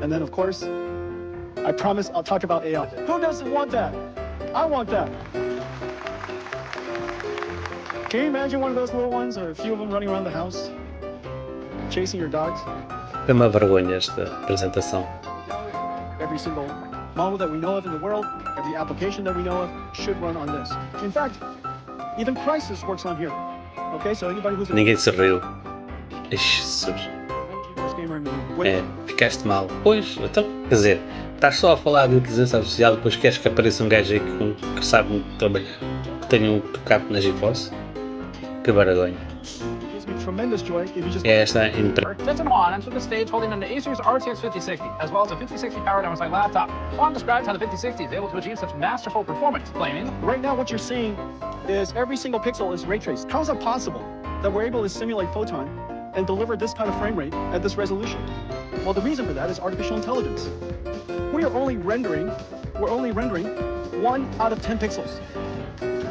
And then, of course, I promise I'll talk about AI. Who doesn't want that? I want that. Can you imagine one of those little ones, or a few of them running around the house, chasing your dogs? É uma vergonha esta apresentação. Every single model that we know of in the world, every application that we know of, should run on this. In fact, even Crisis works on here. Okay, so anybody who's Ninguém se riu. Ixi, Jesus. É, ficaste mal. Pois, então, quer dizer, estás só a falar de inteligência artificial e depois queres que apareça um gajo aí que sabe muito trabalhar, que tenha um tocado na GeForce? Que vergonha. É esta Jensen Huang entered the stage holding an Acer's RTX 5060, as well as a 5060 powered MSI laptop. Huang described how the 5060 is able to achieve such masterful performance, claiming, right now what you're seeing is every single pixel is ray traced. How is that possible that we're able to simulate photon and deliver this kind of frame rate at this resolution? Well, the reason for that is artificial intelligence. We're only rendering 1 out of 10 pixels.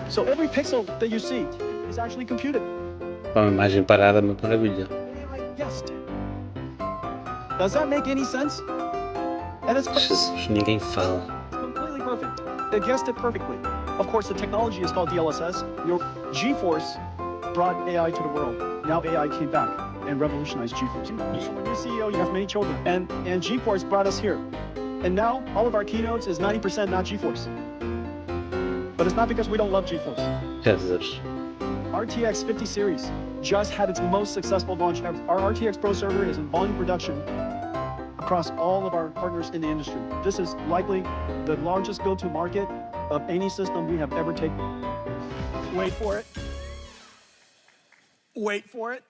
So every pixel that you see is actually computed. Uma imagem parada, uma maravilha. Guessed. Does that make any sense? And it's Jesus, ninguém fala. completely perfect. They guessed it perfectly. Of course, the technology is called DLSS. Your GeForce brought AI to the world. Now AI came back and revolutionized GeForce. When you're CEO, you have many children, and GeForce brought us here. And now all of our keynotes is 90% not GeForce. But it's not because we don't love GeForce. Jesus. RTX 50 series just had its most successful launch ever. Our RTX Pro server is in volume production across all of our partners in the industry. This is likely the largest go-to-market of any system we have ever taken. Wait for it. Wait for it.